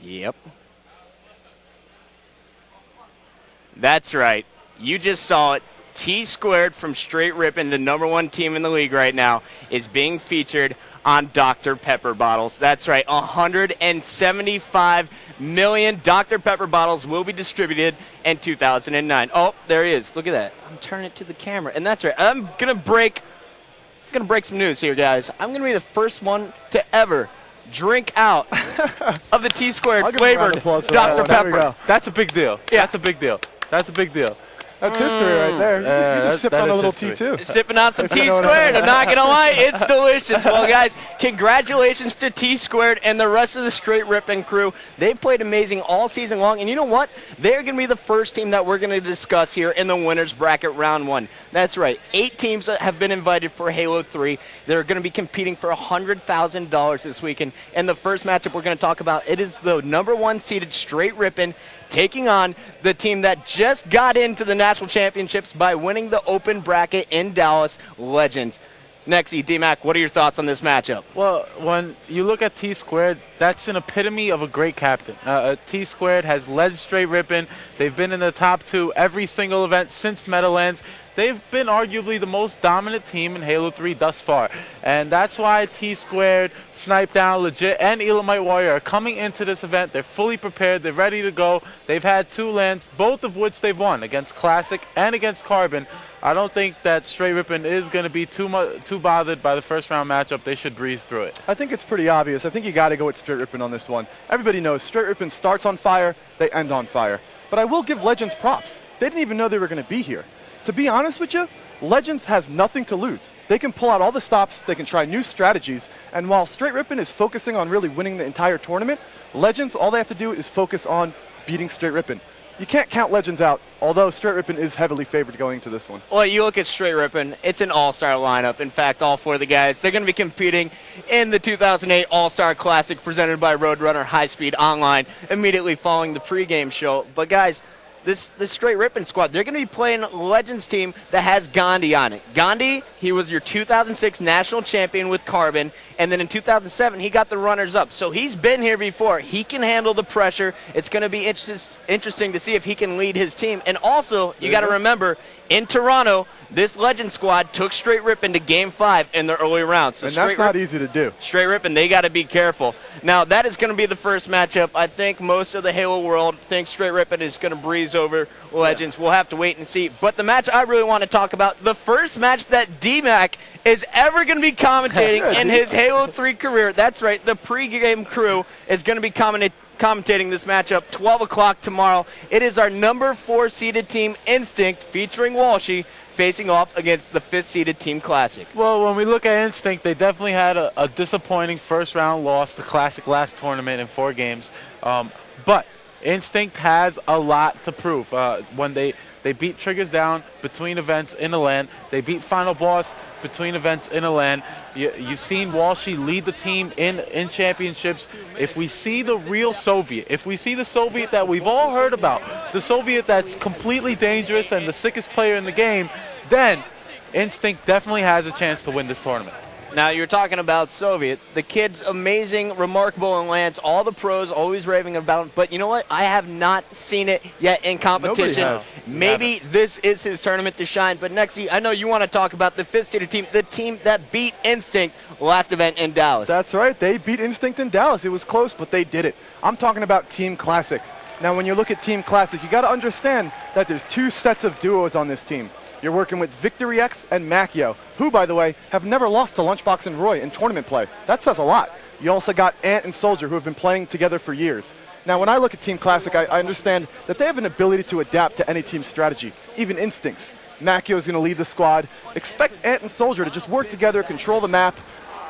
Yep. That's right. You just saw it. T Squared from Straight Rippin', the #1 team in the league right now, is being featured on Dr. Pepper bottles. That's right. 175 million Dr. Pepper bottles will be distributed in 2009. Oh, there he is. Look at that. I'm turning it to the camera. And that's right. I'm going to break some news here, guys. I'm going to be the first one to ever drink out of the T Squared flavored Dr. Pepper. That's a big deal. Yeah. That's a big deal. That's a big deal. That's history right there. You just sipped on a little tea, too. Sipping on some T Squared. I'm not going to lie. It's delicious. Well, guys, congratulations to T Squared and the rest of the Straight Rippin' crew. They played amazing all season long. And you know what? They're going to be the first team that we're going to discuss here in the winner's bracket round 1. That's right. 8 teams that have been invited for Halo 3. They're going to be competing for $100,000 this weekend. And the first matchup we're going to talk about, it is the #1 seeded Straight Rippin' taking on the team that just got into the national championships by winning the open bracket in Dallas, Legends. Nexie, D-Mac, what are your thoughts on this matchup? Well, when you look at T Squared, that's an epitome of a great captain. T Squared has led Straight Rippin'. They've been in the top 2 every single event since Meadowlands. They've been arguably the most dominant team in Halo 3 thus far. And that's why T Squared, Snipe Down, Legit, and Elamite Warrior are coming into this event. They're fully prepared. They're ready to go. They've had 2 lands, both of which they've won, against Classic and against Carbon. I don't think that Straight Rippin' is going to be too bothered by the first round matchup. They should breeze through it. I think it's pretty obvious. I think you got to go with Straight Rippin' on this one. Everybody knows Straight Rippin' starts on fire, they end on fire. But I will give Legends props. They didn't even know they were going to be here. To be honest with you, Legends has nothing to lose. They can pull out all the stops, they can try new strategies, and while Straight Rippin' is focusing on really winning the entire tournament, Legends, all they have to do is focus on beating Straight Rippin'. You can't count Legends out, although Straight Rippin' is heavily favored going to this one. Well, you look at Straight Rippin', it's an all-star lineup. In fact, all 4 of the guys, they're going to be competing in the 2008 All-Star Classic presented by Roadrunner High Speed Online immediately following the pregame show. But guys, this Straight Rippin' squad, they're going to be playing a Legends team that has Gandhi on it. Gandhi, he was your 2006 national champion with Carbon, and then in 2007, he got the runners-up. So he's been here before. He can handle the pressure. It's going to be interesting to see if he can lead his team. And also, you got to remember, in Toronto, this Legend squad took Straight Rippin' to Game 5 in the early rounds. So and that's not easy to do. Straight Rippin', they got to be careful. Now, that is going to be the first matchup. I think most of the Halo world thinks Straight Rippin' is going to breeze over Legends. Yeah. We'll have to wait and see. But the match I really want to talk about, the first match that D-Mac is ever going to be commentating in his Halo 3 career. That's right, the pregame crew is going to be commentating this matchup 12 o'clock tomorrow. It is our #4 seeded team, Instinct, featuring Walshy, facing off against the 5th seeded Team Classic. Well, when we look at Instinct, they definitely had a disappointing first round loss to Classic last tournament in 4 games. But Instinct has a lot to prove. When they beat Triggers Down between events in the LAN. They beat Final Boss between events in the LAN. You've seen Walshy lead the team in championships. If we see the real Soviet, if we see the Soviet that we've all heard about, the Soviet that's completely dangerous and the sickest player in the game, then Instinct definitely has a chance to win this tournament. Now, you're talking about Soviet. The kid's amazing, remarkable in Lance. All the pros always raving about him. But you know what? I have not seen it yet in competition. Maybe this is his tournament to shine. But Nexie, I know you want to talk about the 5th seeded team, the team that beat Instinct last event in Dallas. That's right. They beat Instinct in Dallas. It was close, but they did it. I'm talking about Team Classic. Now, when you look at Team Classic, you got to understand that there's 2 sets of duos on this team. You're working with Victory X and Macchio, who, by the way, have never lost to Lunchbox and Roy in tournament play. That says a lot. You also got Ant and Soldier, who have been playing together for years. Now, when I look at Team Classic, I understand that they have an ability to adapt to any team's strategy, even instincts. Macchio is going to lead the squad. Expect Ant and Soldier to just work together, control the map,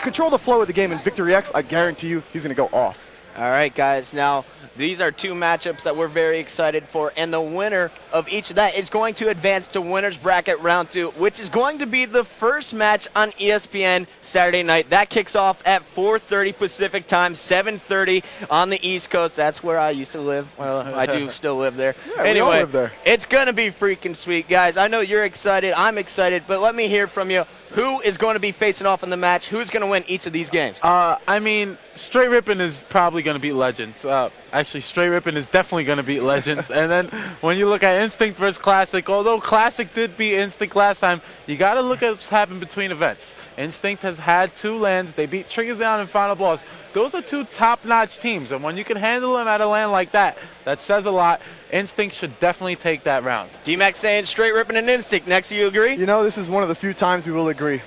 control the flow of the game. In Victory X, I guarantee you he's going to go off. All right, guys. Now, these are 2 matchups that we're very excited for, and the winner of each of that is going to advance to winner's bracket round 2, which is going to be the first match on ESPN Saturday night. That kicks off at 4:30 Pacific time, 7:30 on the East Coast. That's where I used to live. Well, I do still live there. Yeah, anyway, we all live there. It's going to be freaking sweet, guys. I know you're excited. I'm excited, but let me hear from you. Who is going to be facing off in the match? Who's going to win each of these games? I mean, Straight Rippin' is probably going to beat Legends. Actually, Straight Rippin' is definitely going to beat Legends. And then when you look at Instinct versus Classic, although Classic did beat Instinct last time, you got to look at what's happened between events. Instinct has had 2 lands. They beat Triggers Down and Final Boss. Those are 2 top-notch teams, and when you can handle them at a land like that, that says a lot. Instinct should definitely take that round. D-Mac saying Straight Rippin' and Instinct. Next, you agree? You know, this is one of the few times we will agree.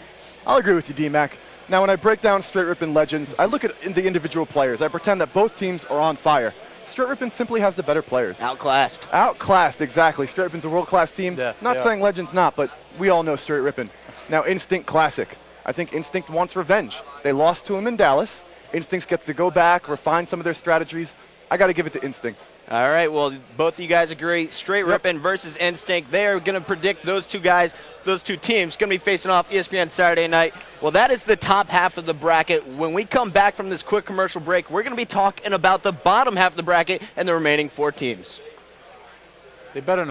I'll agree with you, D-Mac. Now, when I break down Straight Rippin' Legends, I look at the individual players. I pretend that both teams are on fire. Straight Rippin' simply has the better players. Outclassed. Outclassed, exactly. Straight Rippin's a world-class team. Yeah, not saying Legends not, but we all know Straight Rippin'. Now, Instinct Classic. I think Instinct wants revenge. They lost to him in Dallas. Instinct gets to go back, refine some of their strategies. I got to give it to Instinct. All right, well, both of you guys agree. Straight Rippin' versus Instinct. They are going to predict those 2 guys, those 2 teams, going to be facing off ESPN Saturday night. Well, that is the top half of the bracket. When we come back from this quick commercial break, we're going to be talking about the bottom half of the bracket and the remaining 4 teams. They better not.